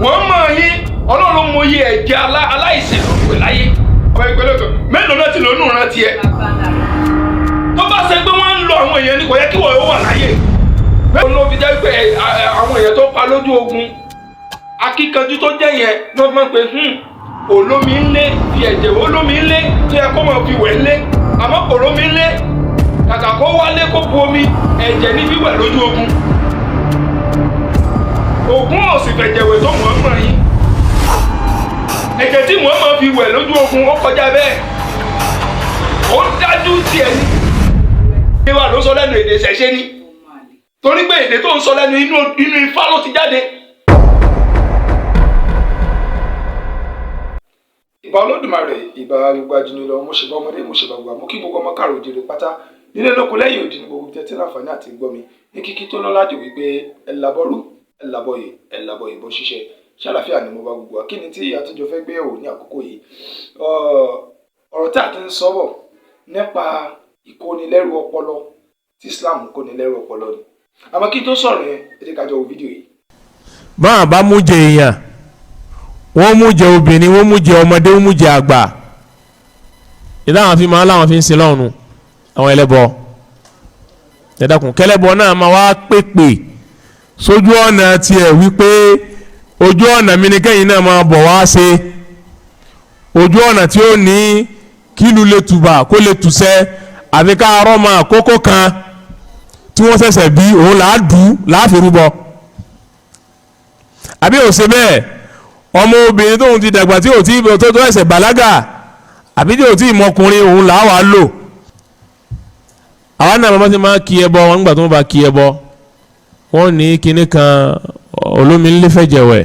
wọ́n mọ̀ yín ọlọ́run mọ iye ẹ̀jẹ̀ aláìsàn ló pè láyé ọmọ ìpínlẹ̀ kan mélòó náà ti lónú rántí ẹ tó bá ṣe pé wọ́n ń lo àwọn èèyàn ní kò yẹ kí wọ́n wà láyé bẹ́ẹ̀ ló fi jẹ́ pé àwọn èèyàn tó pa lójú ogun akíkanjú tó jẹ́ yẹn ló fi máa ń pe olómi ńlé fi ẹ̀jẹ̀ olómi ńlé tí ẹ kó máa fi wẹ̀ ńlé àmọ́ kò rómi ńlé kàkà kó wálé kó bu omi ẹ̀jẹ̀ ní fíwẹ̀ lójú ogun ògún òsì fẹ̀jẹ̀wẹ̀ tó mọ̀ ń mọ̀ yín ẹ̀jẹ̀ tí wọ́n máa fi wẹ̀ lójú ogun ó kọjá bẹ́ẹ̀ ó dájú tiẹ̀ ní. ìwà ló sọ lẹ́nu èdè ṣẹ̀ṣẹ̀ ni torí pé èdè tó ń sọ lẹ́nu inú ifá ló ti jáde. ìbà Olódùmarè ìbà gbogbo ajínilọ mo ṣe bá ọmọdé mo ṣe bá gbogbo àmọ́ kí gbogbo ọmọ káàrọ̀ òjìrè pátá nílé lóko lẹ́yìn òdì ní gbogbo tẹ́tí láǹfààní àti gbọ́ mi ní kíkí tó lọ́lá jù wípé ẹ labọ́rú ẹ labọ̀yè bó ṣiṣẹ́ ṣàlàfíà ni mo bá gbogbo wa kí ni tí àtúnjọ fẹ́ gbé yẹ̀wò ní àkókò yìí ọ̀rọ̀ tí a ti ń sọ̀rọ̀ nípa ìkónilẹ́rù ọpọlọ tí Islam kónilẹ́rù ọpọlọ ni àmọ́ kí n tó sọ̀rọ̀ yẹn ẹ jẹ́ ká jọ wo fídíò yìí. báwọn bá mú jẹ èèyàn wọ́n mú jẹ obìnrin wọ́n mú jẹ ọmọdé wọ́n mú jẹ àgbà ìdáhùn fi máa láwọn fi ń sin lọ́run àwọn ẹlẹ́bọ ẹ̀dàkùn kẹlẹ́bọ náà máa wá pèpè sójú ọ̀nà tiẹ̀ wípé ojú ọ̀nà mi ni kẹ́yìn náà máa bọ̀ wá ṣe ojú ọ̀nà tí ó ní kílù lè tùbà kó lè tùsẹ́ àbí ká arọ́ máa kókó kan tí wọ́n ṣẹ̀ṣẹ̀ bí òun láàfirúbọ àbí ó ṣe bẹ́ẹ̀ ọmọ obìnrin tóun ti dàgbà tí ò tí tó ẹsẹ̀ bàlágà àbí tí ò tí ìmọkùnrin òun làá lò àwọn náà mọ́ sí máa kí ẹbọ wọn nígbà tó wọ́n bá kí ẹbọ wọ́n ní kinní kan olómi ńlé fẹ̀jẹ̀wẹ̀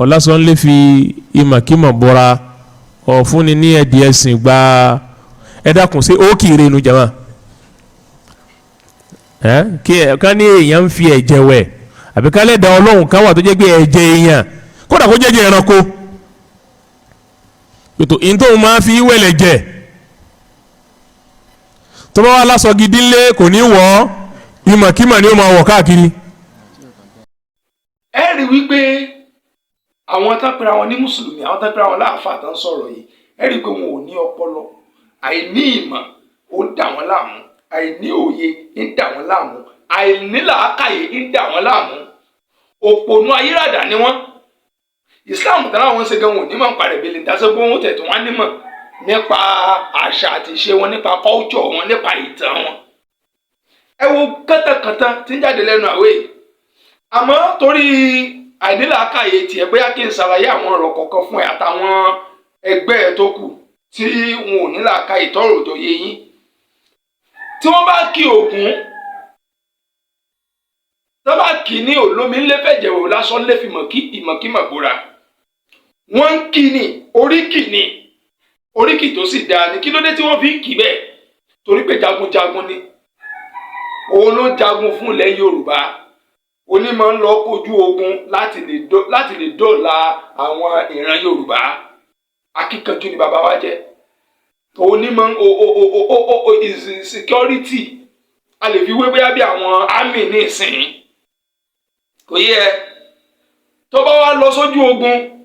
ọ̀làsán ńlé fi ìmọ̀kímọ̀ bọ́ra ọ̀fúnni ní ẹ̀dì ẹ̀sìn gba ẹ̀dàkùn sí ókì ìrẹ́nu jama kí ẹ̀ka ní èèyàn ń fi ẹ̀jẹ̀ wẹ̀ àbí ká lẹ́dàá ọlọ́run kan wà tó jẹ́ pé ẹ̀jẹ̀ èèyàn kódà kó jẹ́jẹ́ ẹranko ètò ìntòun máa fi wẹ̀lẹ̀ jẹ̀ tó bá wà lásọ gidi ńlé kò ní wọ̀ ìmọ̀kímọ̀ ni ó máa wọ̀ káàkiri. ẹ rí wípé àwọn tán pera wọn ní mùsùlùmí àwọn tán pera wọn láàfáà tán sọ̀rọ̀ yìí ẹ rí i pé wọn ò ní ọpọlọ àìní ìmọ̀ ó ń dà wọ́n láàmú àìní òye ń dà wọ́n láàmú àìní làákàyè ń dà wọ́n láàmú òpònú ayérádà ni wọ́n Islam tán láwọn ṣe gan wọn ò ní mọ̀ nípa rẹ̀ bẹ́lẹ̀ dáṣẹ́ pé wọ́n tẹ̀tún wọn nímọ̀ nípa àṣà àti ìṣe wọn nípa culture wọn nípa ìtàn wọn ẹ wo kẹ́tẹ̀kẹ́tẹ̀ tí ń jáde lẹ́nu àwẹ̀ yìí àmọ́ torí àìnílàákàyè tiẹ̀ bóyá kí n ṣàlàyé àwọn ọ̀rọ̀ kọ̀ọ̀kan fún ẹ àtàwọn ẹgbẹ́ ẹ tó kù tí wọn ò ní làákàyè tọrọ tó yé yín tí wọ́n bá kí Ògún tó bá kí ní olómi ńlẹ́ fẹ̀jẹ̀wò lásán lè fi ìmọ̀kímọ̀ bóra wọ́n ń kí ni oríkì tó sì dáa ní kí ló dé tí wọ́n fi ń kí bẹ́ẹ̀ torí pé jagunjagun ni òun ló jagun fún ilẹ̀ Yorùbá onímọ̀ ń lọ kojú ogun láti lè dóòlà àwọn ìran Yorùbá akíkanjú ni bàbá wa jẹ́ onímọ̀ security a lè fi wé bóyá bí àwọn army ní ìsìn kò yẹ tó bá wá lọ sójú ogun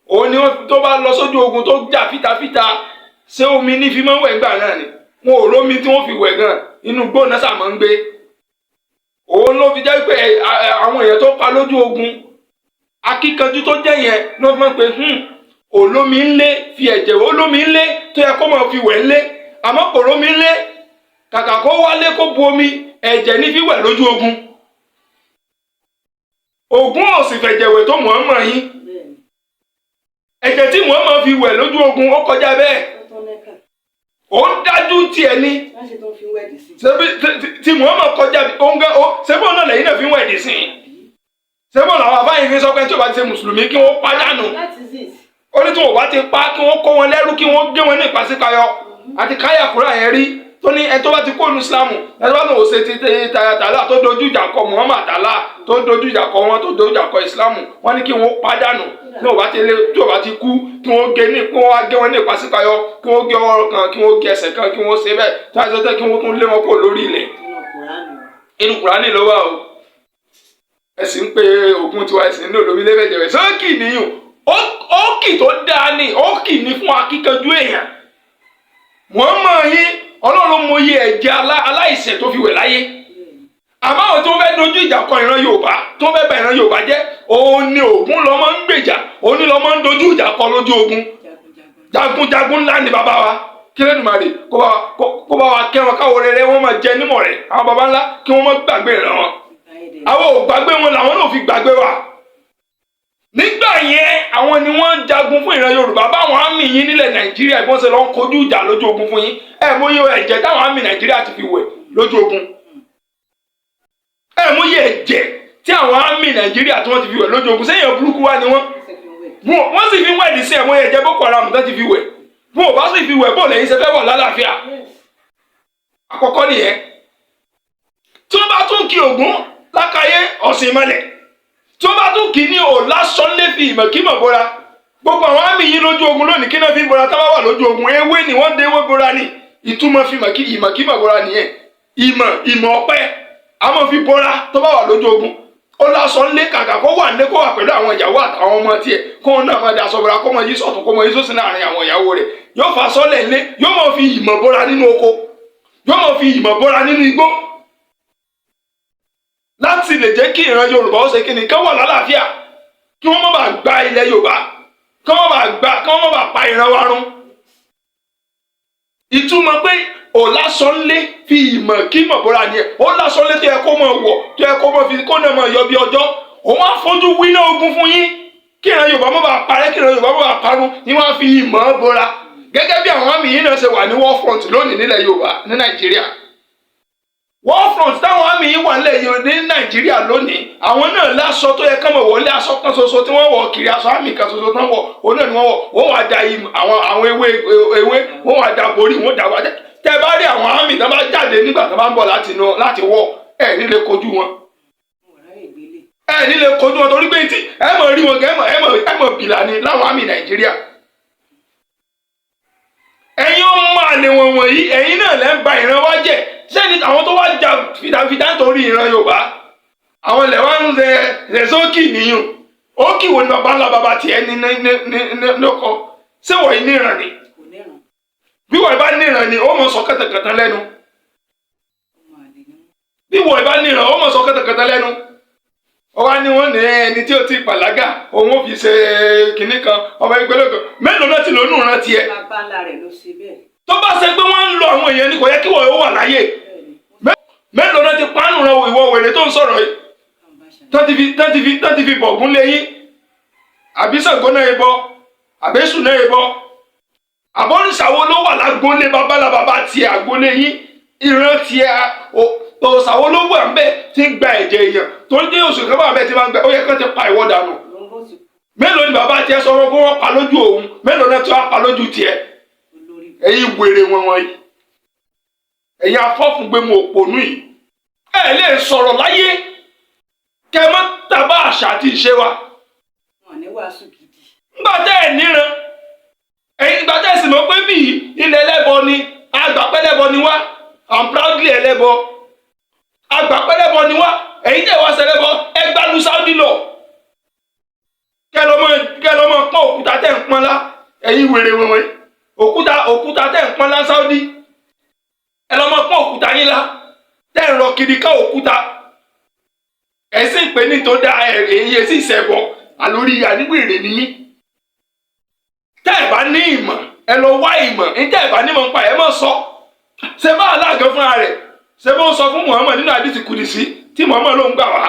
òun ni tó bá lọ sójú ogun tó jà fitafita ṣé omi ní fi máa ń wẹ̀ gbà náà ni wọn ò rómi tí wọ́n fi wẹ̀ gan inú gbóná sàmọ́ ń gbé òun ló fi jẹ́ pé àwọn èèyàn tó pa lójú ogun akíkanjú tó jẹ́ yẹn ló fi máa ń pe olómi ńlé fi ẹ̀jẹ̀ olómi ńlé tó yẹ kó máa fi wẹ̀ ńlé àmọ́ kò rómi ńlé kàkà kó wálé kó bu omi ẹ̀jẹ̀ ní fi wẹ̀ lójú ogun Ògún òsì fẹ̀jẹ̀wẹ̀ tó mọ̀ yín ẹ̀jẹ̀ tí wọ́n fi wẹ̀ lójú ogun ó kọjá bẹ́ẹ̀ ó dájú tiẹ̀ ní tí Muhammad kọjá oúnjẹ sẹ́bọ̀ náà lẹ́yìn náà fi ń wẹ̀dì sí i sẹ́bọ̀ làwọn àbáyé fi sọ pé tí o bá ti ṣe mùsùlùmí kí wọ́n pàdánù ó ní tí wọ́n bá ti pa kí wọ́n kó wọn lẹ́rú kí wọ́n gbé wọn ní ìpàsípayọ àti káyà kúrò àyẹn rí tó ní ẹ tó bá ti kó nu Islamu ẹ tó bá lòun ṣe ti tààlà tó dojú ìjà kọ Muhammad tààlà tó dojú ìjà kọ wọn tó dojú ìjà kọ Islamu wọn ní kí wọ́n pàdánù tí o bá ti kú kí wọ́n gé wọn ní ìpàsípayọ kí wọ́n gé ọwọ́ kan kí wọ́n gé ẹsẹ̀ kan kí wọ́n ṣe bẹ́ẹ̀ tí wọ́n ṣe kí wọ́n tún lé wọn kó lórí ilẹ̀ inú Kùránì ló wà o ẹ̀sìn ń pe ogun tiwa ẹ̀sìn ní olómi lẹ́fẹ̀jẹ̀wẹ̀ sọ́ọ̀kì nìyàn ókì tó dáa ni ókì ní fún akíkanjú èèyàn wọ́n mọ̀ yín ọlọ́run mọ iye ẹ̀jẹ̀ aláìṣẹ̀ tó fi wẹ̀ láyé àmọ́ àwọn tó fẹ́ dojú ìjà kọ ìran Yorùbá tó fẹ́ bà ìran Yorùbá jẹ́ òun ni Ògún lọ́mọ ń gbèjà òun ni lọ́mọ ń dojú ìjà kọ lójú ogun jagunjagun ńlá ni bàbá wa kílódùmarè kó bá wa kẹ́ wọn káwọ rere wọn máa jẹ nímọ̀ rẹ̀ àwọn baba ńlá kí wọ́n má gbàgbé ìran wọn àwọn ò gbàgbé wọn làwọn náà fi gbàgbé wa nígbà yẹn àwọn ni wọ́n jagun fún ìran Yorùbá báwọn àmì yín nílẹ̀ Nàìjíríà bí wọ́n ṣe lọ ń kojú ìjà lójú ogun fún yín mú iye ẹ̀jẹ̀ táwọn àmì Nàìjíríà ti fi wẹ̀ lójú ogun mú iye ẹ̀jẹ̀ tí àwọn àmì Nàìjíríà tí wọ́n ti fi wẹ̀ lójú ogun sẹ́yìn burúkú wá ni wọ́n sì fi wẹ̀ ní sí ẹ̀mú ẹ̀jẹ̀ Boko Haram tó ti fi wẹ̀ wọn ò bá sì fi wẹ̀ bọ́ọ̀lù ẹ̀yìn ṣe fẹ́ bọ̀ lálàáfíà àkọ́kọ́ nìyẹn tí wọ́n bá tún kí Ògún lákàyé ọ̀sìn ìmọ̀lẹ̀ tí wọ́n bá tún kí ní òlásọ́lé fi ìmọ̀kímọ̀ bóra gbogbo àwọn àmì yìí lójú ogun lónìí kí náà fi bóra tábà wà lójú ogun ewé ni wọ́n dé ewé bóra ni ìtumọ̀ fi ìmọ̀kímọ̀ bóra nìyẹn ìmọ̀ ọ̀pẹ àmọ́ fi bóra tó bá wà lójú ogun ó lásán lé kàkà kó wà nílé kó wà pẹ̀lú àwọn ìyàwó àtàwọn ọmọ tiẹ̀ kó wọn náà máa da aṣọ bóra kó mọ yí sọ̀tún kó mọ yí sósì láàrin àwọn ìyàwó rẹ̀ yóò fà sọ́lẹ̀ lé yóò mọ̀ fi ìmọ̀ bóra nínú oko yóò mọ̀ fi ìmọ̀ bóra nínú igbó láti lè jẹ́ kí ìran Yorùbá ó ṣe kí ni kí wọ́n wà lálàáfíà kí wọ́n má bàa gba ilẹ̀ Yorùbá kí wọ́n má bàa pa ìran wa run ìtumọ̀ pé òlásánlé fi ìmọ̀ kí mọ̀ bóra ni ẹ̀ ó lásánlé tó yẹ kó mọ̀ wọ̀ tó yẹ kó mọ̀ fi kó náà mọ̀ yọ bí ọjọ́ òun á fojú wíná ogun fún yín kí ìran Yorùbá má bàa parẹ́ kí ìran Yorùbá má bàa parun ni wọ́n á fi ìmọ̀ bóra gẹ́gẹ́ bí àwọn àmì yìí náà ṣe wà ní war front lónìí nílẹ̀ Yorùbá ní Nàìjíríà war front táwọn àmì yìí wà nílẹ̀ Yorùbá ní Nàìjíríà lónìí àwọn náà láṣọ tó yẹ kán mọ̀ wọlé aṣọ kan ṣoṣo tí wọ́n wọ̀ kiri aṣọ àmì kan ṣoṣo tán wọ̀ òun náà ni wọ́n wà da àwọn ewé wọ́n wà da borí wọ́n dà wájẹ́ tẹ́ bá rí àwọn àmì tán bá jáde nígbà tán bá ń bọ̀ láti wọ̀ ẹ̀ nílé kojú wọn ẹ̀ nílé kojú wọn torí pé tí ẹ mọ̀ rí wọn ẹ mọ̀ bìlà ni láwọn àmì Nàìjíríà ẹ̀yin ọmọ àlè wọn wọ̀nyí ẹ̀yin náà lẹ́ ń ba ìran wa jẹ́ sẹ́ni àwọn tó wá jà fìdàfìdà nítorí ìran Yorùbá àwọn ilẹ̀ wa ń rẹ̀ sókì nìyún ó kì wò ní baba ńlá baba tiẹ̀ ní lóko ṣé wọ̀nyí níran ni bí wọ̀nyí bá níran ni ó mọ̀ sọ kẹtẹkẹtẹ lẹ́nu bí wọ̀nyí bá níran ó mọ̀ sọ kẹtẹkẹtẹ lẹ́nu ó wá ní wọ́n ní ẹni tí ó ti pàlágà òun ó fi ṣe kinní kan ọmọ ẹgbẹ́ lóko mélòó náà ti lónú ìran tiẹ̀ tó bá ṣe pé wọ́n ń lo àwọn èèyàn ní kò yẹ kí wọ́n ó wà láyé mélòó náà ti pánù rẹ ìwọ wèrè tó ń sọ̀rọ̀ yìí tán ti fi bọ̀gún léyìn àbí Ṣàngó náà yẹ bọ àbẹ́sù náà yẹ bọ àbọ̀rìṣàwó ló wà lágbólé babalábàbá tiẹ̀ àgbólé yín ìran tiẹ̀ òṣàwó ló wà ńbẹ̀ tí ń gba ẹ̀jẹ̀ èèyàn tó ń dé oṣù kan bá bẹ̀ tí máa ń gbẹ ó yẹ kán ti pa ìwọ dànù mélòó ni bàbá tiẹ̀ sọ̀rọ̀ kó wọ́n pa lójú òun mélòó náà tí wọ́n pa lójú tiẹ̀ ẹ̀yin wèrè wọn wọ̀nyí ẹ̀yin afọ́fúngbẹ́mu òpònú yìí ẹ lè sọ̀rọ̀ láyé kẹ mọ́ tàbá àṣà àti ìṣe wa. ńgbà tẹ́ ẹ̀ níran ẹ̀yin ìgbà tẹ́ ẹ̀ sì mọ̀ pé bí ilẹ̀ ẹlẹ́bọ ni agbàpẹ́lẹ́bọ ni wá I'm proudly ẹlẹ́bọ agbàpẹ́lẹ́bọ ni wá ẹ̀yin tẹ́ wá sẹlẹ́bọ ẹgbàlú Saudi lọ kẹ lọ́mọ pọ́n òkúta tẹ́ ń pọ́n lá ẹ̀yin wèrè wọ̀nyí òkúta tẹ́ ń pọ́n lá Saudi ẹ lọ́mọ pọ́n òkúta yín lá tẹ́ ń rọ kiri ká òkúta ẹ̀sìn pé ní tó dá èyí sí ìṣẹ̀bọ̀ àlórí àdígbèrè nìyí tẹ́ ẹ̀ bá ní ìmọ̀ ẹ lọ wá ìmọ̀ ní tẹ́ ẹ̀ bá nímọ̀ nípa ẹ̀ mọ̀ sọ ṣe bá aláàgán fúnra rẹ̀ ṣe bó sọ fún Muhammad nínú àdìsí kùdìsí tí Muhammad ló ń gbà wá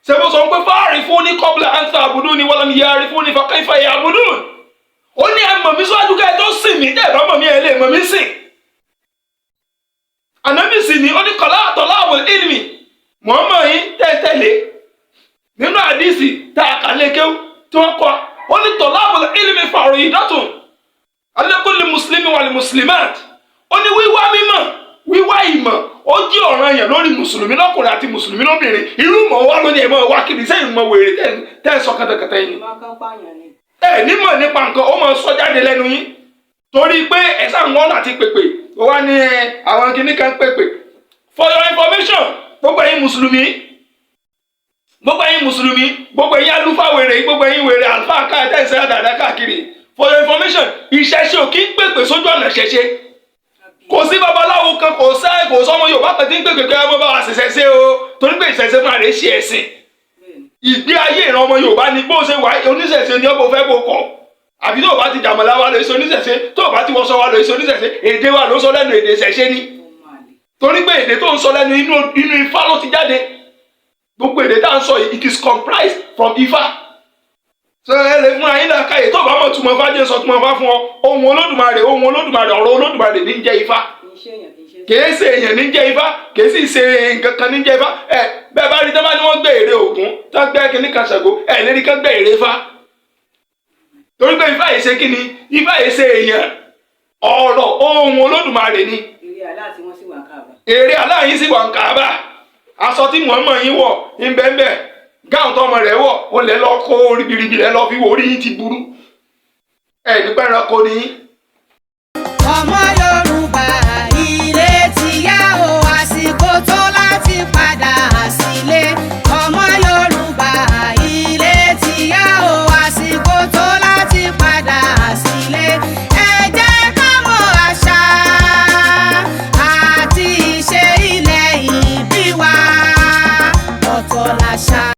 ṣe bó sọ pé fáàrí fún ní kọ́bùlà àǹtà àbùdó ni wọ́n lọ́mí yára fún ní fọkàn ìfàyà àbùdó ó ní ẹ mọ̀ mí síwájú ká ẹ tó sìn mí tẹ́ ẹ̀ bá mọ̀ mí ẹ lè mọ̀ mí sìn ànábì sì ni ó ní kọ̀lá àtọ̀lá àbò ìlmì Muhammad yìí tẹ́tẹ́lé nínú àdìsí tá a kà lékéw tí wọ́n kọ́ ó ní tọ̀lá àbò ìlmì fàrọ̀ ìdọ́tún alẹ́kùnlé mùsùlùmí wà ní mùsùlùmáàtì ó ní wíwá mímọ̀ wíwá ìmọ̀ ó jẹ́ ọ̀ranyàn lórí mùsùlùmí lọ́kùnrin àti mùsùlùmí lóbìnrin irú mọ̀ wá lóní ẹ̀mọ́ wá kiri sẹ́yìn mọ̀ wèrè tẹ́ ẹ sọ kẹtẹkẹtẹ yìí ẹ nímọ̀ nípa nǹkan ó mọ̀ sọ jáde lẹ́nu yín torí pé ẹ̀sà ń wọ́n láti pèpè ó wá ní àwọn kìnnì kan pèpè for your information gbogbo ẹ̀yin mùsùlùmí gbogbo ẹ̀yin mùsùlùmí, gbogbo ẹ̀yin àlùfáà wèrè, gbogbo ẹ̀yin wèrè àlùfáà káàtẹ́ ìṣẹ́lá dáadáa káàkiri, for your information, ìṣẹ̀ṣe ò kí ń pèpè sójú ọ̀nà ṣẹ̀ṣe. Kò sí babaláwo kan, kò sọ́mọ Yorùbá kan tí ń pèpè kí wọ́n bá wa ṣẹ̀ṣẹ̀ o, torí pé ìṣẹ̀ṣe fúnra rẹ̀ ṣe ẹ̀sìn. Ìgbé ayé ìran ọmọ Yorùbá ni bó ṣe wà oníṣẹ̀ṣe ni ọ̀bọ̀ fẹ́ bó kọ̀. Àbí tó o bá ti jàmọ̀lá wa lọ iṣẹ́ oníṣẹ̀ṣe, tó o bá ti wọṣọ wa lọ iṣẹ́ oníṣẹ̀ṣe, èdè wa ló sọ lẹ́nu èdè ìṣẹ̀ṣe ni. Torí pé èdè tó ń sọ lẹ́nu inú Ifá ló ti jáde. Gbogbo èdè tá à ń sọ yìí, it is comprised from Ifá. Ṣé ẹ lè fún ayé náà káyè tó o bá mọ̀ túmọ̀ Ifá jẹ́ sọ túmọ̀ Ifá fún ọ? Ohun Olódùmarè, ọ̀rọ̀ Olódùmarè ní jẹ́ Ifá. Kìí ṣe èèyàn ní jẹ́ Ifá, kìí sì ṣe nǹkan kan ní jẹ́ Ifá. Bẹ́ẹ̀ bá rí tẹ́ bá ní wọ́n gbé ère Ògún, tó gbé kíní kan Ṣàngó, lérí kan gbé ère Ifá. Torí pé Ifá yìí ṣe kíni? Ifá yìí ṣe èèyàn. Ọ̀rọ̀ ohun Olódùmarè ni. Ère Alá yín sì wà ń Káàbà. Aṣọ tí Mùhámà yín wọ̀ ń bẹ́ẹ̀ gáwọn tọmọ rẹ̀ wọ̀ ó lẹ́ lọ kó ribiribi lẹ́ lọ fi wò orí yín ti burú. Nípa ẹranko ni. Ọmọ Yorùbá.